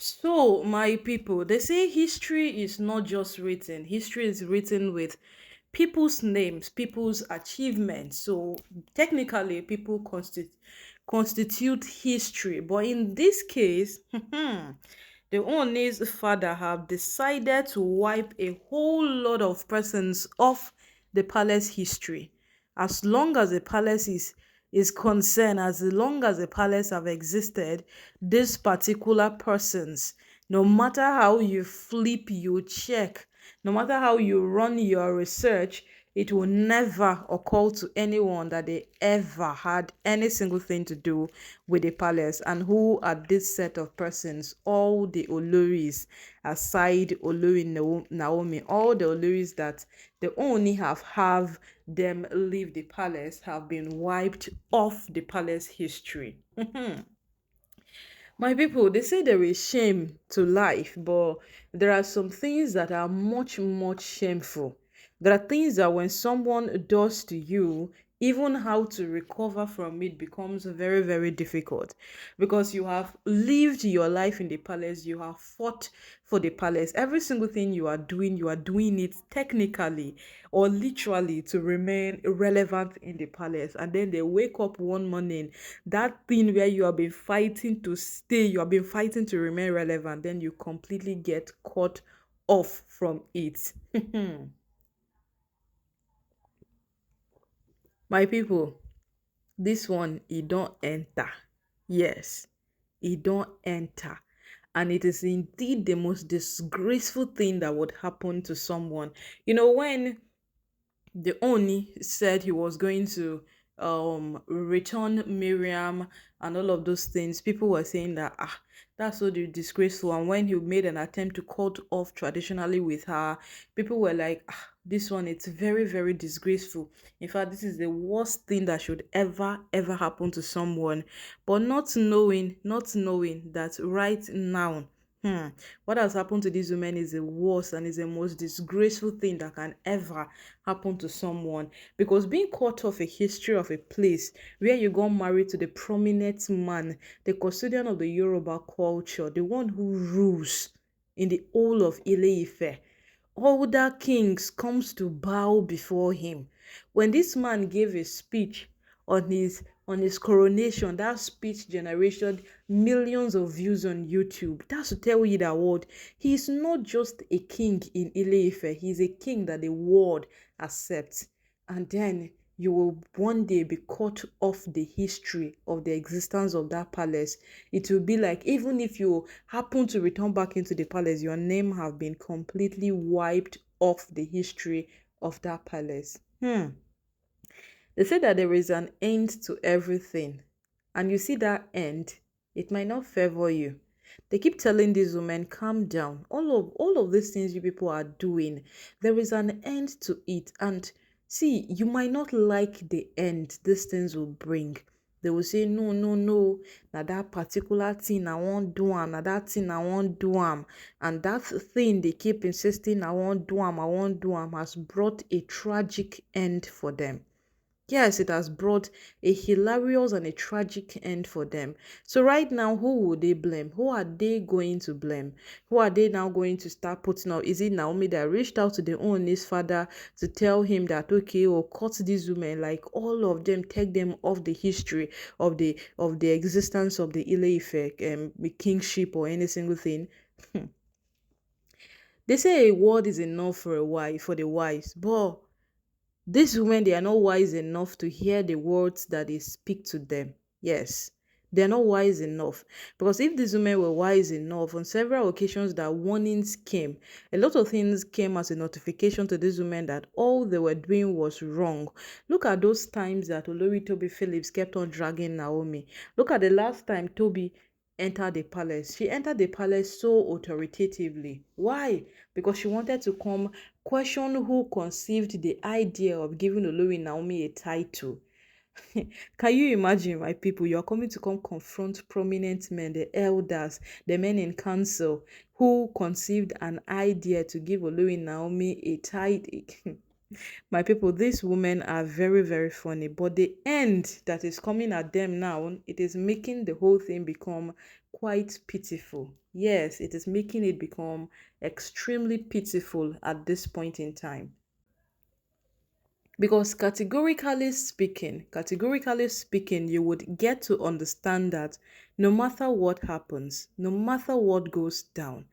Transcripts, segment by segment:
So, my people, they say history is not just written, history is written with people's names, people's achievements. So, technically, people constitute history. But in this case, the Ooni's father have decided to wipe a whole lot of persons off the palace history. As long as the palace is concerned, as long as the palace have existed, these particular persons, no matter how you flip, you check, no matter how you run your research, it will never occur to anyone that they ever had any single thing to do with the palace. And who are this set of persons? All the Oloris, aside Olori Naomi, all the Oloris that they only have them leave the palace have been wiped off the palace history. My people, they say there is shame to life, but there are some things that are much, much shameful. There are things that when someone does to you, even how to recover from it becomes very, very difficult because you have lived your life in the palace, you have fought for the palace. Every single thing you are doing it technically or literally to remain relevant in the palace. And then they wake up one morning, that thing where you have been fighting to stay, you have been fighting to remain relevant, then you completely get cut off from it. My people, this one, e don't enter. Yes, e don't enter. And it is indeed the most disgraceful thing that would happen to someone. When the Oni said he was going to return Miriam and all of those things, people were saying that that's so disgraceful. And when he made an attempt to cut off traditionally with her, people were like, this one, it's very, very disgraceful. In fact, this is the worst thing that should ever happen to someone. But not knowing that right now, what has happened to these women is the worst and is the most disgraceful thing that can ever happen to someone. Because being cut off a history of a place where you got married to the prominent man, the custodian of the Yoruba culture, the one who rules in the whole of Ile-Ife, older kings comes to bow before him. When this man gave a speech on his coronation, that speech generated millions of views on YouTube. That's to tell you that what he is not just a king in Ile-Ife, he's a king that the world accepts. And then you will one day be cut off the history of the existence of that palace. It will be like even if you happen to return back into the palace, your name have been completely wiped off the history of that palace. They say that there is an end to everything, and you see that end, it might not favor you. They keep telling these women, calm down. All of these things you people are doing, there is an end to it. And see, you might not like the end these things will bring. They will say, no, no, no. Now that particular thing I won't do am. Now that thing I won't do am. And that thing they keep insisting I won't do am, I won't do am has brought a tragic end for them. Yes, it has brought a hilarious and a tragic end for them. So right now, who will they blame? Who are they going to blame? Who are they now going to start putting out? Is it Naomi that reached out to the Ooni's father to tell him that okay, or cut these women, like all of them, take them off the history of the existence of the Ile-Ife kingship or any single thing? They say a word is enough for a wife for the wise, but these women, they are not wise enough to hear the words that they speak to them. Yes, they're not wise enough. Because if these women were wise enough, on several occasions that warnings came, a lot of things came as a notification to these women that all they were doing was wrong. Look at those times that Olori Tobi Phillips kept on dragging Naomi. Look at the last time Toby entered the palace. She entered the palace so authoritatively. Why? Because she wanted to come question who conceived the idea of giving Olori Naomi a title. Can you imagine, my people? You're coming to come confront prominent men, the elders, the men in council, who conceived an idea to give Olori Naomi a title. My people, these women are very, very funny, but the end that is coming at them now, it is making the whole thing become quite pitiful. Yes, it is making it become extremely pitiful at this point in time. Because categorically speaking, you would get to understand that no matter what happens, no matter what goes down,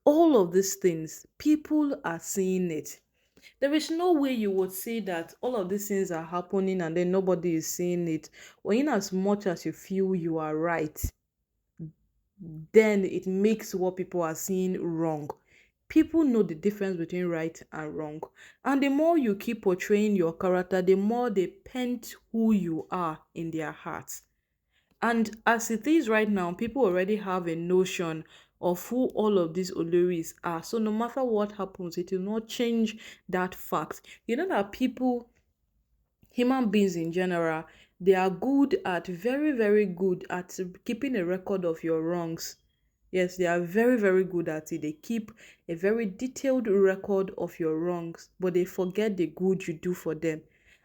all of these things, people are seeing it. There is no way you would say that all of these things are happening and then nobody is seeing it. Or in as much as you feel you are right, then it makes what people are seeing wrong. People know the difference between right and wrong. And the more you keep portraying your character, the more they paint who you are in their hearts. And as it is right now, people already have a notion of who all of these Oloris are. So no matter what happens, it will not change that fact. You know that people, human beings in general, they are good at, very, very good at keeping a record of your wrongs. Yes, they are very, very good at it. They keep a very detailed record of your wrongs, but they forget the good you do for them.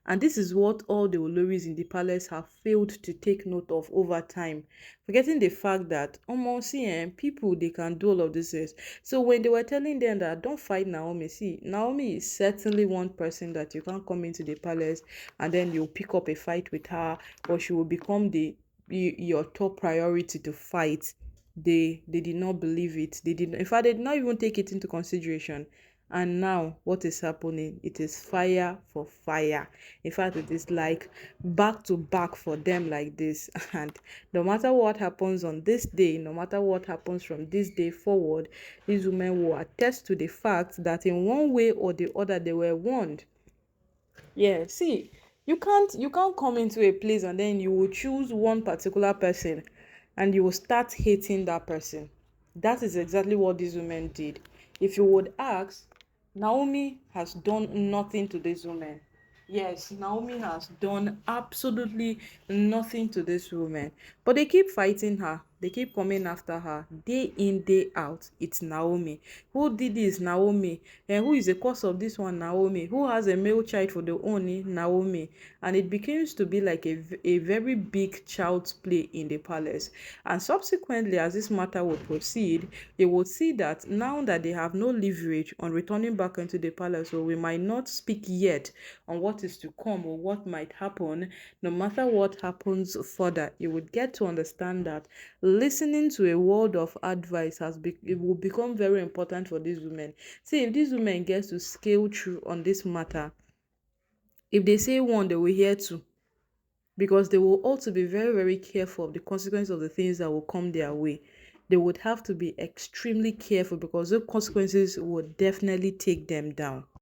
And this is what all the Oloris in the palace have failed to take note of over time. Forgetting the fact that almost people they can do all of this. So when they were telling them that don't fight Naomi, see, Naomi is certainly one person that you can't come into the palace and then you'll pick up a fight with her, or she will become your top priority to fight. They did not believe it. They did not, in fact, they did not even take it into consideration. And now what is happening? It is fire for fire. In fact, it is like back to back for them like this. And no matter what happens on this day, no matter what happens from this day forward, these women will attest to the fact that in one way or the other they were warned. Yeah, see, you can't come into a place and then you will choose one particular person and you will start hating that person. That is exactly what these women did. If you would ask, Naomi has done nothing to this woman. Yes, Naomi has done absolutely nothing to this woman. But they keep fighting her. They keep coming after her. Day in, day out, it's Naomi. Who did this? Naomi. And who is the cause of this one? Naomi. Who has a male child for the Ooni? Naomi. And it begins to be like a very big child's play in the palace. And subsequently, as this matter will proceed, they will see that now that they have no leverage on returning back into the palace, so we might not speak yet on what is to come or what might happen. No matter what happens further, you would get to understand that listening to a word of advice it will become very important for these women. See, if these women get to scale through on this matter, if they say one, they will hear two, because they will also be very, very careful of the consequences of the things that will come their way. They would have to be extremely careful because those consequences would definitely take them down.